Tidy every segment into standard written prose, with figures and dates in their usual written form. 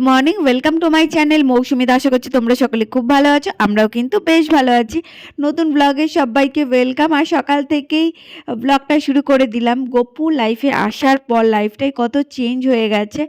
Morning, welcome to my channel Mousumita. আশা করছি তোমরা সকলে খুব ভালো আছো, আমরাও কিন্তু বেশ ভালো আছি। নতুন ব্লগে সবাইকে ওয়েলকাম। আর সকাল থেকেই ব্লগটা শুরু করে দিলাম। গপু লাইফে আসার পর লাইফটাই কত চেঞ্জ হয়ে গেছে।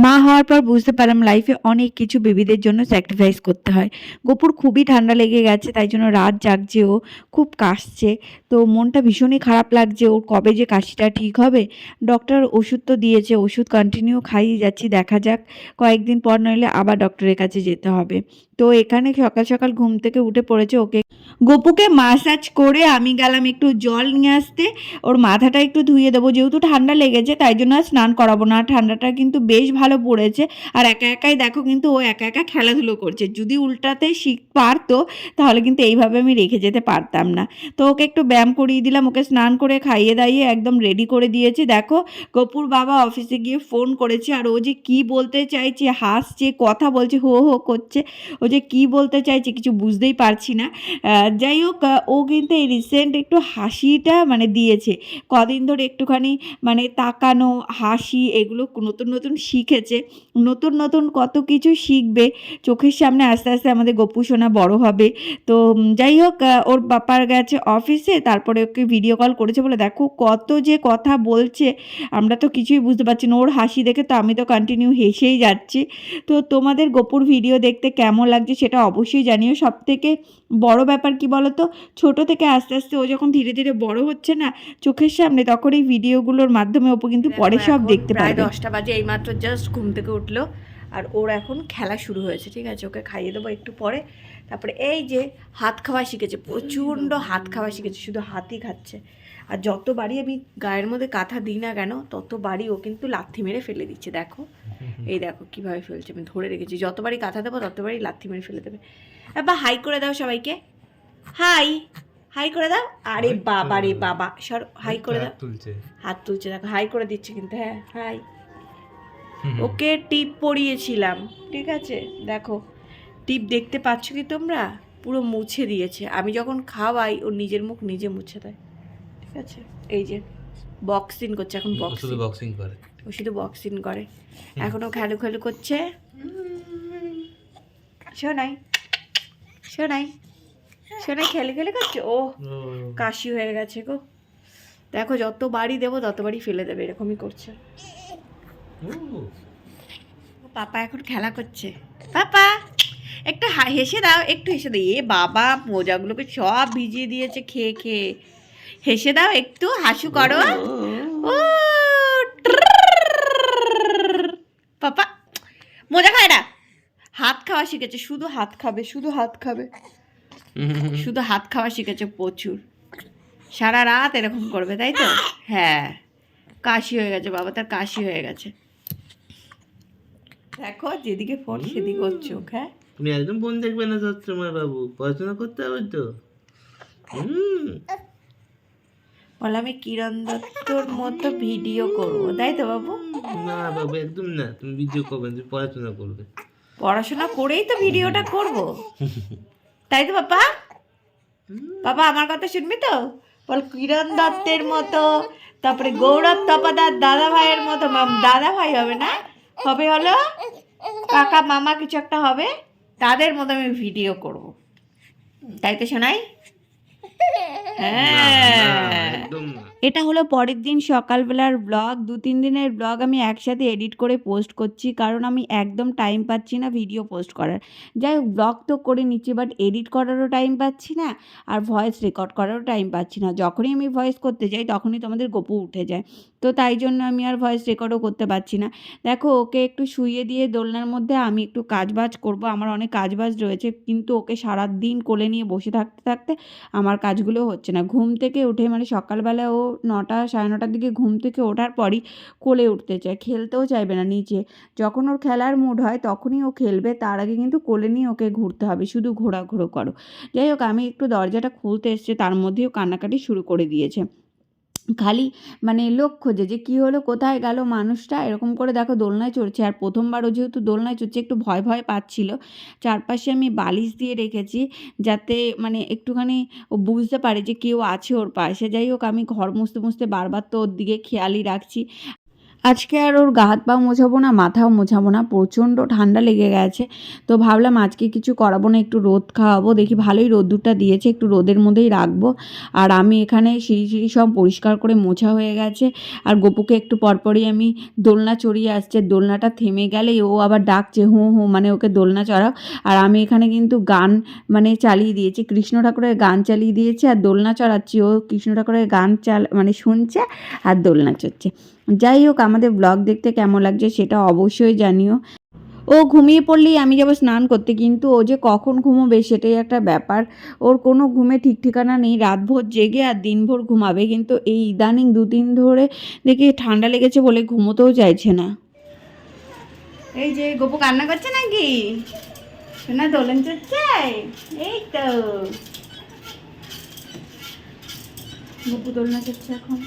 মা হওয়ার পর বুঝতে পারলাম লাইফে অনেক কিছু বেবিদের জন্য স্যাক্রিফাইস করতে হয়। গপুর খুবই ঠান্ডা লেগে গেছে, তাই জন্য রাত জাগছে, ও খুব কাশছে। তো মনটা ভীষণই খারাপ লাগছে, ওর কবে যে কাশিটা ঠিক হবে। ডক্টর ওষুধ তো দিয়েছে, ওষুধ কন্টিনিউ খাইয়ে যাচ্ছি, দেখা যাক কয়েকদিন পর নইলে আবার ডক্টরের কাছে যেতে হবে। তো এখানে সকাল সকাল ঘুম থেকে উঠে পড়েছে। ওকে গপুকে মাসাজ করে আমি গেলাম একটু জল নিয়ে আসতে, ওর মাথাটা একটু ধুয়ে দেবো, যেহেতু ঠান্ডা লেগেছে তাই জন্য আর স্নান করাবো না। ঠান্ডাটা কিন্তু বেশ ভালো পড়েছে। আর একা একাই দেখো কিন্তু ও একা একা খেলাধুলো করছে। যদি উল্টাতে পারতো তাহলে কিন্তু এইভাবে আমি রেখে যেতে পারতাম না। তো ওকে একটু ব্যায়াম করিয়ে দিলাম, ওকে স্নান করে খাইয়ে দাইয়ে একদম রেডি করে দিয়েছি। দেখো গপুর বাবা অফিসে গিয়ে ফোন করেছে, আর ও যে কি বলতে চাইছে, হাসছে, কথা বলছে, হো হো করছে। ও যে কি বলতে চাইছে কিছু বুঝতেই পারছি না। যাই হোক, ও কিন্তু এই রিসেন্ট একটু হাসিটা মানে দিয়েছে। কদিন ধরে একটুখানি মানে তাকানো, হাসি, এগুলো নতুন নতুন শিখেছে। নতুন নতুন কত কিছু শিখবে চোখের সামনে। আস্তে আস্তে আমাদের গপু সোনা বড় হবে। তো যাই হোক, ওর বাপার গেছে অফিসে, তারপরে ওকে ভিডিও কল করেছে বলে দেখো কত যে কথা বলছে, আমরা তো কিছুই বুঝতে পারছি না। ওর হাসি দেখে তো আমি তো কন্টিনিউ হেসেই যাচ্ছি। তো তোমাদের গপুর ভিডিও দেখতে কেমন লাগছে সেটা অবশ্যই জানিও। সব থেকে বড় ব্যাপার কি বলো তো, ছোট থেকে আস্তে আস্তে ও যখন ধীরে ধীরে বড় হচ্ছে না চোখের সামনে, তখন এই ভিডিওগুলোর মাধ্যমে ও কিন্তু পরে সব দেখতে পারবে। প্রায় 10টা বাজে, এইমাত্র জাস্ট ঘুম থেকে উঠলো। আর ওর এখন খেলা শুরু হয়েছে, ঠিক আছে? ওকে খাইয়ে দেবো একটু পরে। তারপরে এই যে হাত খাওয়া শিখেছে, প্রচণ্ড হাত খাওয়া শিখেছে, শুধু হাতই খাচ্ছে। আর যতবারই আমি গায়ের মধ্যে কাঁথা দিই না কেন ততবারই ও কিন্তু লাথি মেরে ফেলে দিচ্ছে। দেখো, এই দেখো কীভাবে ফেলছে, আমি ধরে রেখেছি। যতবারই কাঁথা দেবো ততবারই লাথি মেরে ফেলে দেবে। বা হাই করে দাও সবাইকে, হাই হাই করে দাও। আরে বাবা রে বাবা, সর, হাই করে দাও। হাত তুলছে, দেখো হাই করে দিচ্ছে কিন্তু। হ্যাঁ, হাই। ওকে টিপ পরিয়েছিলাম, ঠিক আছে? দেখো টিপ দেখতে পাচ্ছ কি তোমরা? পুরো মুছে দিয়েছে। আমি যখন খাওয়াই ও নিজের মুখ নিজে মুছে দেয়, ঠিক আছে? এই যে বক্সিং করছে এখন, বক্সিং করে, ও শুধু বক্সিং করে। এখনও খেলু খেলু করছে। শোনাই শোনাই শোনাই, খেলে খেলে করছে। ও কাশি হয়ে গেছে গো। দেখো যতবারই দেবো ততবারই ফেলে দেবে, এরকমই করছে। পাপা এখন খেলা করছে। পাপা একটু হেসে দাও, একটু হেসে দাও। এ বাবা, মোজাগুলোকে সব ভিজিয়ে দিয়েছে খেয়ে খেয়ে। হেসে দাও একটু, হাসু করো। ও পাপা মোজা খায় না, হাত খাওয়া শিখেছে। শুধু হাত খাবে, শুধু হাত খাবে, শুধু হাত খাওয়া শিখেছে প্রচুর। সারা রাত এরকম করবে, তাই তো? হ্যাঁ, কাশি হয়ে গেছে বাবা, তার কাশি হয়ে গেছে। দেখো যেদিকে ফোন সেদিকে ওর চোখ। হ্যাঁ, তুমি একদম ফোন দেখবে না সত্যময় বাবু, পড়াশোনা করতে হবে তো। বলে আমি কিরণ দত্তর মতো ভিডিও করবো, তাই তো বাবু? না বাবু, একদম না, তুমি ভিডিও করবে, তুমি পড়াশোনা করবে। পড়াশোনা করেই তো ভিডিওটা করব, তাই তো বাবা? বাবা আমার কথা শুনবি তো? বল কিরণ দত্তের মতো, তারপরে গৌরব তপাদার দাদা ভাইয়ের মতো। দাদা ভাই হবে না, হবে হলো কাকা মামা, কিছু একটা হবে, তাদের মতো আমি ভিডিও করব, তাই তো শোনাই? হ্যাঁ, এটা হলো পরের দিন সকালবেলার ব্লগ। 2-3 দিনের ব্লগ আমি একসাথে এডিট করে পোস্ট করছি, কারণ আমি একদম টাইম পাচ্ছি না ভিডিও পোস্ট করার। যাই হোক, ব্লগ তো করে নিচ্ছি, বাট এডিট করারও টাইম পাচ্ছি না, আর ভয়েস রেকর্ড করারও টাইম পাচ্ছি না। যখনই আমি ভয়েস করতে যাই তখনই তোমাদের গপু উঠে যায়, তো তাই জন্য আমি আর ভয়েস রেকর্ডও করতে পারছি না। দেখো ওকে একটু শুইয়ে দিয়ে দোলনার মধ্যে আমি একটু কাজবাজ করব, আমার অনেক কাজবাজ রয়েছে, কিন্তু ওকে সারাদিন কোলে নিয়ে বসে থাকতে থাকতে আমার কাজগুলো হচ্ছে না। ঘুম থেকে উঠে মানে সকালবেলা ও 9টা 9:30টার দিকে ঘুম থেকে ওঠার পরই কোলে উঠতে চায়, খেলতেও চাইবে না নিচে। যখন ওর খেলার মুড হয় তখনই ও খেলবে, তার আগে কিন্তু কোলে নিয়ে ওকে ঘুরতে হবে, শুধু ঘোরাঘুরো করো। যাই হোক, আমি একটু দরজাটা খুলতে এসেছি, তার মধ্যেও কান্নাকাটি শুরু করে দিয়েছে। খালি মানে লোক খোঁজে যে কী হলো, কোথায় গেল মানুষটা, এরকম করে। দেখো দোলনায় চড়ছে, আর প্রথমবারও যেহেতু দোলনায় চড়ছে একটু ভয় ভয় পাচ্ছিল। চারপাশে আমি বালিশ দিয়ে রেখেছি যাতে মানে একটুখানি ও বুঝতে পারে যে কেউ আছে ওর পাশে। যাই হোক, আমি ঘর মুছতে মুছতে বারবার তো ওর দিকে খেয়ালই রাখছি। আজকে আর ওর গা হাত পা মোছাবো না, মাথাও মোছাবো না, প্রচণ্ড ঠান্ডা লেগে গেছে। তো ভাবলাম আজকে কিছু করাবো না, একটু রোদ খাওয়াবো। দেখি ভালোই রোদ্দুরটা দিয়েছে, একটু রোদের মধ্যেই রাখবো। আর আমি এখানে সিঁড়ি সব পরিষ্কার করে মোছা হয়ে গেছে। আর গপুকে একটু পরপরই আমি দোলনা চড়িয়ে আসছে, দোলনাটা থেমে গেলেই ও আবার ডাকছে হুঁ হুঁ, মানে ওকে দোলনা চড়াও। আর আমি এখানে কিন্তু গান মানে চালিয়ে দিয়েছি, কৃষ্ণ ঠাকুরের গান চালিয়ে দিয়েছি আর দোলনা চড়াচ্ছি। ও কৃষ্ণ ঠাকুরের গান মানে শুনছে আর দোলনা চড়ছে। যাই হোক, আমাদের ব্লগ দেখতে কেমন লাগছে সেটা অবশ্যই জানিও। ও ঘুমিয়ে পড়লেই আমি যাবো স্নান করতে, কিন্তু ও যে কখন ঘুমোবে সেটাই একটা ব্যাপার। ওর কোনো ঘুমে ঠিক ঠিকানা নেই, রাতভর জেগে আর দিনভর ঘুমাবে। কিন্তু এই ইদানিং 2 দিন ধরে দেখি ঠান্ডা লেগেছে বলে ঘুমোতেও চাইছে না। এই যে গপু কান্না করছে নাকি? না দোলন চড়ছে, এই তো গপু দোলনা চড়ছে এখন।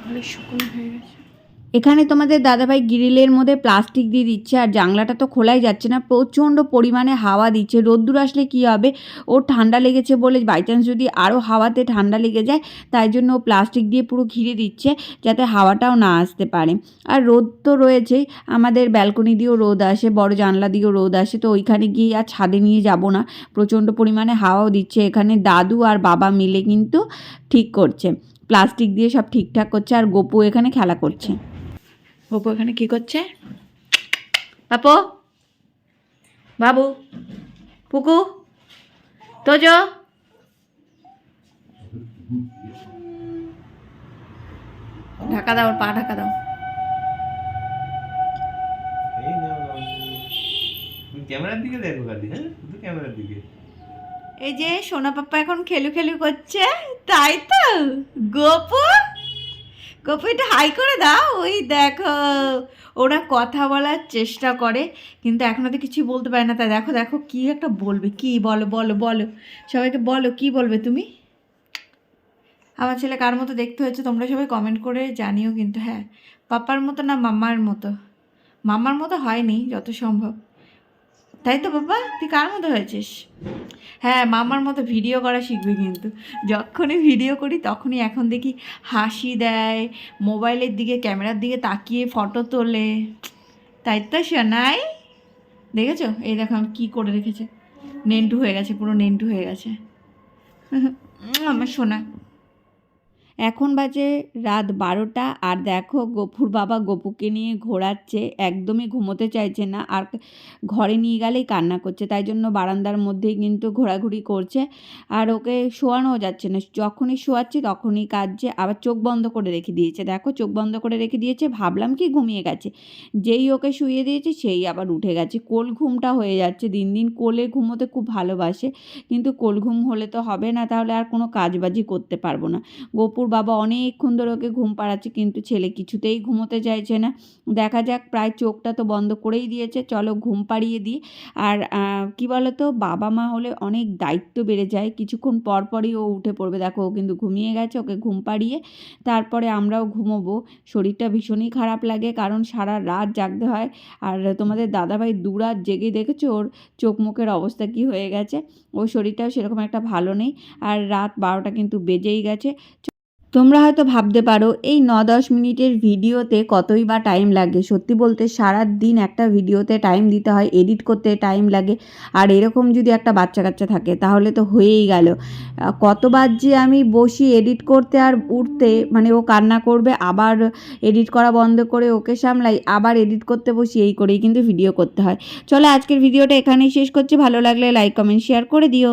ঘরের শুকনো হয়ে গেছে। এখানে তোমাদের দাদাভাই গ্রিলের মধ্যে প্লাস্টিক দিয়ে দিচ্ছে, আর জানলাটা তো খোলাই যাচ্ছে না, প্রচণ্ড পরিমাণে হাওয়া দিচ্ছে। রোদ্দুর আসলে কি হবে, ওর ঠান্ডা লেগেছে বলে বাই চান্স যদি আরও হাওয়াতে ঠান্ডা লেগে যায়, তাই জন্য ও প্লাস্টিক দিয়ে পুরো ঘিরে দিচ্ছে যাতে হাওয়াটাও না আসতে পারে। আর রোদ তো রয়েছেই, আমাদের ব্যালকনি দিয়েও রোদ আসে, বড় জানলা দিয়েও রোদ আসে। তো ওইখানে গিয়ে আর ছাদে নিয়ে যাব না, প্রচণ্ড পরিমাণে হাওয়াও দিচ্ছে। এখানে দাদু আর বাবা মিলে কিন্তু ঠিক করছে, প্লাস্টিক দিয়ে সব ঠিকঠাক করছে। আর গপু এখানে খেলা করছে। গপু এখানে কি করছে? পাপু, বাবু, পুকু, তোজো, ঢাকা দাও, ওর পা ঢাকা দাও। ক্যামেরার দিকে দেখো খালি, হ্যাঁ শুধু ক্যামেরার দিকে। এই যে সোনা পাপ্পা এখন খেলু খেলু করছে, তাই তো? গপু, গপু একটু হাই করে দাও। ওই দেখো, ওরা কথা বলার চেষ্টা করে কিন্তু এখনো তো কিছু বলতে পারে না। তাই দেখো দেখো কি একটা বলবে, কি বলো বলো বলো, সবাইকে বলো কি বলবে তুমি। আমার ছেলে কার মতো দেখতে হয়েছে তোমরা সবাই কমেন্ট করে জানিও কিন্তু। হ্যাঁ, পাপার মতো না মাম্মার মতো? মাম্মার মতো হয়নি যত সম্ভব, তাই তো বাবা? তুই কার মতো হয়েছিস? হ্যাঁ, মামার মতো ভিডিও করা শিখবে কিন্তু। যখনই ভিডিও করি তখনই এখন দেখি হাসি দেয়, মোবাইলের দিকে ক্যামেরার দিকে তাকিয়ে ফটো তোলে, তাই তো শোনাই? দেখেছো, এই দেখো আমি কী করে রেখেছে, নেন্টু হয়ে গেছে, পুরো নেন্টু হয়ে গেছে আমার সোনা। এখন বাজে রাত 12টা, আর দেখো গপুর বাবা গপুকে নিয়ে ঘোরাচ্ছে, একদমই ঘুমোতে চাইছে না। আর ঘরে নিয়ে গেলেই কান্না করছে, তাই জন্য বারান্দার মধ্যেই কিন্তু ঘোরাঘুরি করছে। আর ওকে শোয়ানোও যাচ্ছে না, যখনই শোয়াচ্ছি তখনই কাঁদছে, আবার চোখ বন্ধ করে রেখে দিয়েছে। দেখো চোখ বন্ধ করে রেখে দিয়েছে, ভাবলাম কি ঘুমিয়ে গেছে, যেই ওকে শুয়ে দিয়েছে সেই আবার উঠে গেছে। কোল ঘুমটা হয়ে যাচ্ছে দিন দিন, কোলে ঘুমোতে খুব ভালোবাসে, কিন্তু কোল ঘুম হলে তো হবে না, তাহলে আর কোনো কাজবাজি করতে পারবো না। গপুর বাবা অনেকক্ষণ ধরে ওকে ঘুম পাড়াচ্ছে কিন্তু ছেলে কিছুতেই ঘুমোতে চাইছে না। দেখা যাক, প্রায় চোখটা তো বন্ধ করেই দিয়েছে, চলো ঘুম পাড়িয়ে দিই। আর কি বলো তো, বাবা মা হলে অনেক দায়িত্ব বেড়ে যায়, কিছুক্ষণ পর পরই ও উঠে পড়বে। দেখো ও কিন্তু ঘুমিয়ে গেছে, ওকে ঘুম পাড়িয়ে তারপরে আমরাও ঘুমোবো। শরীরটা ভীষণই খারাপ লাগে কারণ সারা রাত জাগতে হয়। আর তোমাদের দাদাভাই 2 রাত জেগে দেখেছো ওর চোখ মুখের অবস্থা কি হয়ে গেছে, ওর শরীরটাও সেরকম একটা ভালো নেই। আর রাত 12টা কিন্তু বেজেই গেছে। তোমরা হয়তো ভাবতে পারো এই 9-10 মিনিটের ভিডিওতে কতই বা টাইম লাগে। সত্যি বলতে সারা দিন একটা ভিডিওতে টাইম দিতে হয়, এডিট করতে টাইম লাগে। আর এরকম যদি একটা বাচ্চা কাচ্চা থাকে তাহলে তো হয়েই গেল। কতবার যে আমি বসি এডিট করতে আর উঠতে, মানে ও কান্না করবে, আবার এডিট করা বন্ধ করে ওকে সামলাই, আবার এডিট করতে বসি, এই করেই কিন্তু ভিডিও করতে হয়। চলো আজকের ভিডিওটা এখানেই শেষ করছি, ভালো লাগলে লাইক কমেন্ট শেয়ার করে দিও।